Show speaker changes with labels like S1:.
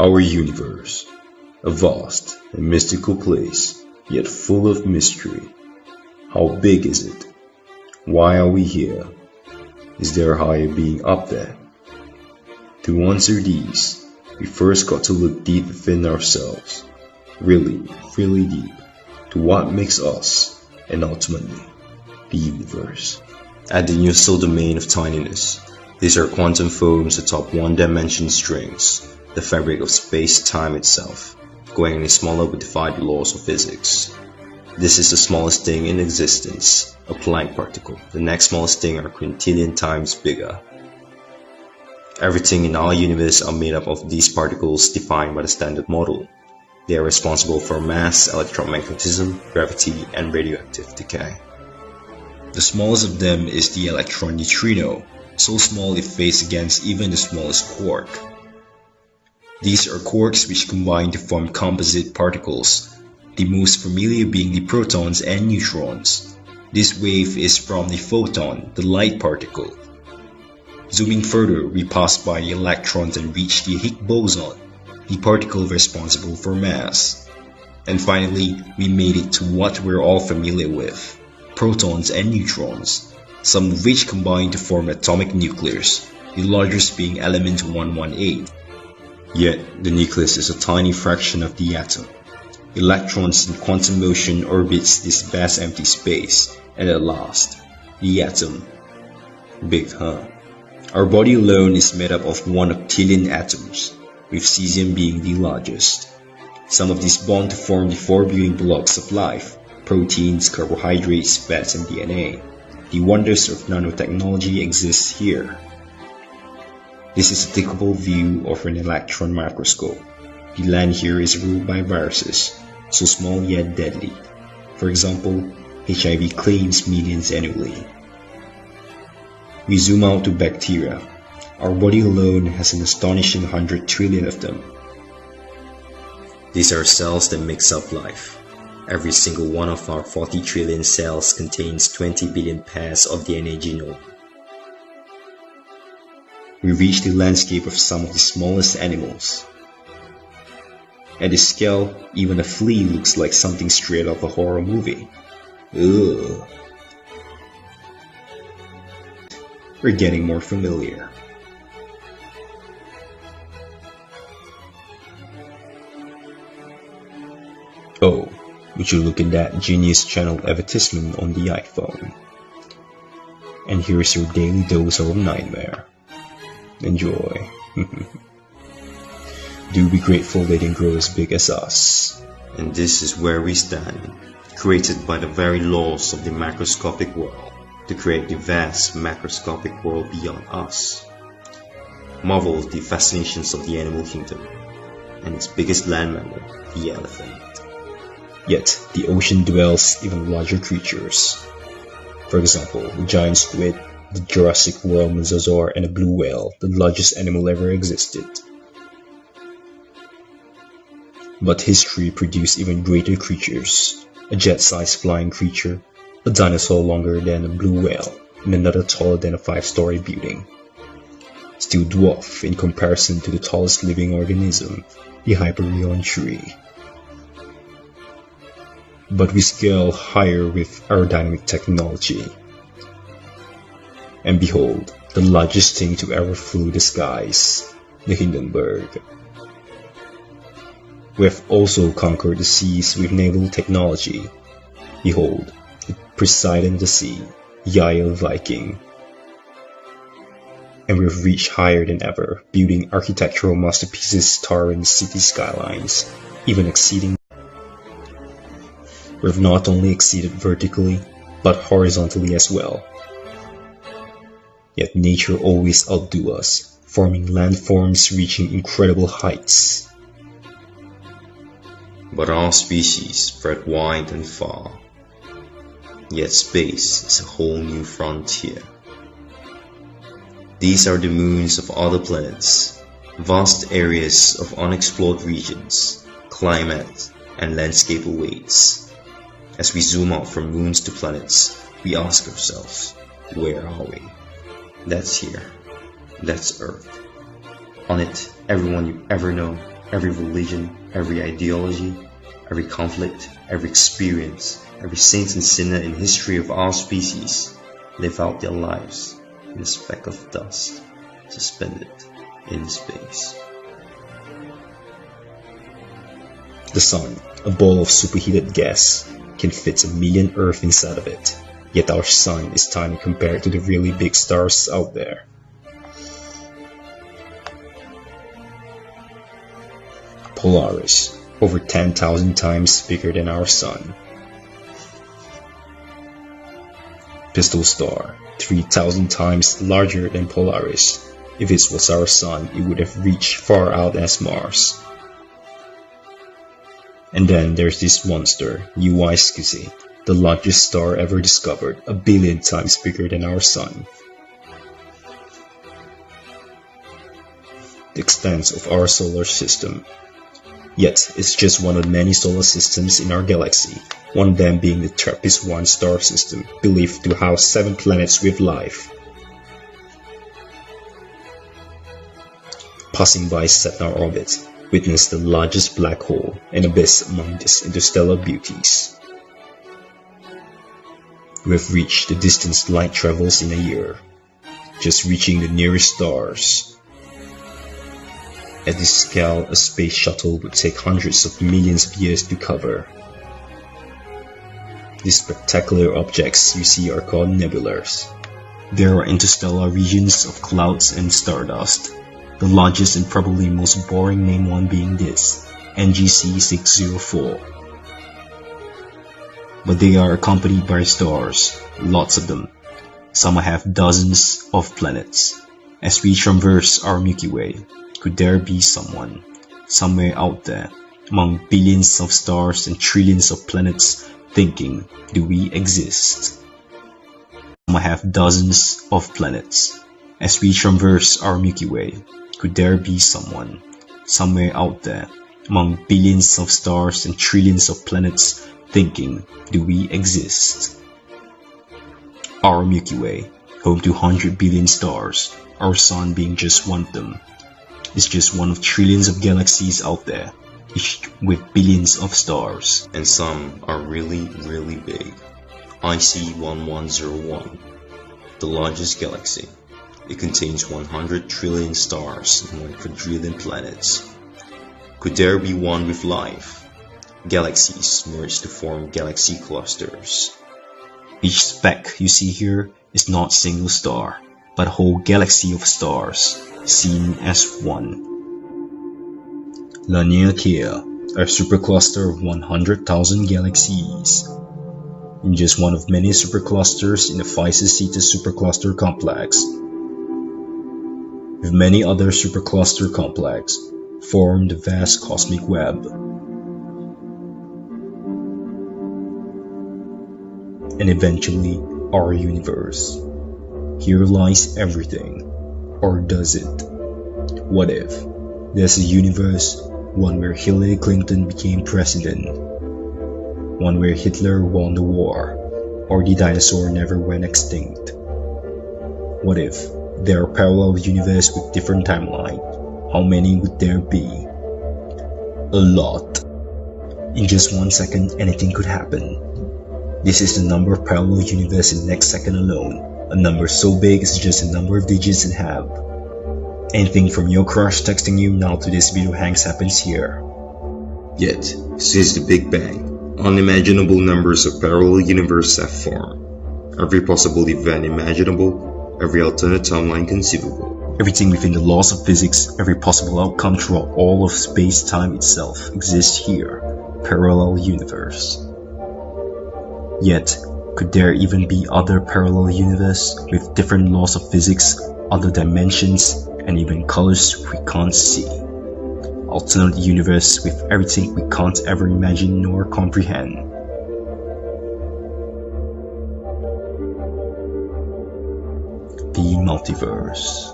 S1: Our universe, a vast and mystical place, yet full of mystery. How big is it? Why are we here? Is there a higher being up there? To answer these, we first got to look deep within ourselves, really deep, to what makes us, and ultimately, the universe. At the universal domain of tininess, these are quantum foams atop one-dimension strings, the fabric of space-time itself, going any smaller would defy the laws of physics. This is the smallest thing in existence, a Planck particle. The next smallest thing are quintillion times bigger. Everything in our universe are made up of these particles defined by the Standard Model. They are responsible for mass, electromagnetism, gravity, and radioactive decay. The smallest of them is the electron neutrino, so small it fades against even the smallest quark. These are quarks which combine to form composite particles, the most familiar being the protons and neutrons. This wave is from the photon, the light particle. Zooming further, we pass by the electrons and reach the Higgs boson, the particle responsible for mass. And finally, we made it to what we're all familiar with, protons and neutrons, some of which combine to form atomic nucleus, the largest being element 118. Yet, the nucleus is a tiny fraction of the atom. Electrons in quantum motion orbits this vast empty space, and at last, the atom. Big, huh? Our body alone is made up of 1 octillion atoms, with cesium being the largest. Some of these bond to form the 4 building blocks of life, proteins, carbohydrates, fats, and DNA. The wonders of nanotechnology exist here. This is a typical view of an electron microscope. The land here is ruled by viruses, so small yet deadly. For example, HIV claims millions annually. We zoom out to bacteria. Our body alone has an astonishing 100 trillion of them. These are cells that makes up life. Every single one of our 40 trillion cells contains 20 billion pairs of DNA genome. We reach the landscape of some of the smallest animals. At this scale, even a flea looks like something straight off a horror movie. Ugh. We're getting more familiar. Oh, would you look at that Genius Channel advertisement on the iPhone? And here's your daily dose of nightmare. Enjoy. Do be grateful they didn't grow as big as us. And this is where we stand, created by the very laws of the macroscopic world, to create the vast macroscopic world beyond us. Marvel at the fascinations of the animal kingdom, and its biggest land mammal, the elephant. Yet, the ocean dwells even larger creatures. For example, the giant squid, the Jurassic World mosasaur, and a blue whale, the largest animal ever existed. But history produced even greater creatures, a jet-sized flying creature, a dinosaur longer than a blue whale, and another taller than a 5-story building. Still dwarf in comparison to the tallest living organism, the Hyperion tree. But we scale higher with aerodynamic technology. And behold, the largest thing to ever flew the skies, the Hindenburg. We have also conquered the seas with naval technology. Behold, the Poseidon the sea, Yael Viking. And we've reached higher than ever, building architectural masterpieces towering city skylines, even exceeding. We've not only exceeded vertically, but horizontally as well. Yet nature always outdo us, forming landforms reaching incredible heights. But our species spread wide and far. Yet space is a whole new frontier. These are the moons of other planets, vast areas of unexplored regions, climate, and landscape awaits. As we zoom out from moons to planets, we ask ourselves, where are we? That's here. That's Earth. On it, everyone you ever know every religion, every ideology, every conflict, every experience, every saint and sinner in history of our species live out their lives in a speck of dust, suspended in space. The sun, a ball of superheated gas, can fit 1 million Earth inside of it, yet our sun is tiny compared to the really big stars out there. Polaris, over 10,000 times bigger than our sun. Pistol Star, 3,000 times larger than Polaris. If it was our sun, it would have reached far out as Mars. And then there's this monster, Uyscusi, the largest star ever discovered, 1 billion times bigger than our sun. The extent of our solar system. Yet, it's just one of many solar systems in our galaxy, one of them being the TRAPPIST-1 star system, believed to house 7 planets with life. Passing by Sedna orbit, witness the largest black hole and abyss among these interstellar beauties. We have reached the distance light travels in a year, just reaching the nearest stars. At this scale, a space shuttle would take hundreds of millions of years to cover. These spectacular objects you see are called nebulas. There are interstellar regions of clouds and stardust, the largest and probably most boring named one being this, NGC 604. But they are accompanied by stars, lots of them. Some have dozens of planets. As we traverse our Milky Way, could there be someone, somewhere out there, among billions of stars and trillions of planets, thinking, do we exist? Some have dozens of planets. As we traverse our Milky Way, could there be someone, somewhere out there, among billions of stars and trillions of planets, thinking, do we exist? Our Milky Way, home to 100 billion stars, our sun being just one of them, is just one of trillions of galaxies out there, each with billions of stars. And some are really, really big. IC 1101, the largest galaxy. It contains 100 trillion stars and 1 quadrillion planets. Could there be one with life? Galaxies merge to form galaxy clusters. Each speck you see here is not a single star, but a whole galaxy of stars, seen as one. Laniakea, a supercluster of 100,000 galaxies. In just one of many superclusters in the Physis-Zeta supercluster complex, with many other supercluster complex, form the vast cosmic web. And eventually, our universe. Here lies everything. Or does it? What if there's a universe, one where Hillary Clinton became president, one where Hitler won the war, or the dinosaur never went extinct? What if there are parallel universes with different timelines? How many would there be? A lot. In just 1 second, anything could happen. This is the number of parallel universes in the next second alone. A number so big it's just a number of digits and half. Anything from your crush texting you now to this video hangs happens here. Yet, since the Big Bang, unimaginable numbers of parallel universes have formed. Every possible event imaginable, every alternate timeline conceivable. Everything within the laws of physics, every possible outcome throughout all of space-time itself exists here. Parallel universe. Yet, could there even be other parallel universes with different laws of physics, other dimensions, and even colors we can't see? Alternate universe with everything we can't ever imagine nor comprehend. The multiverse.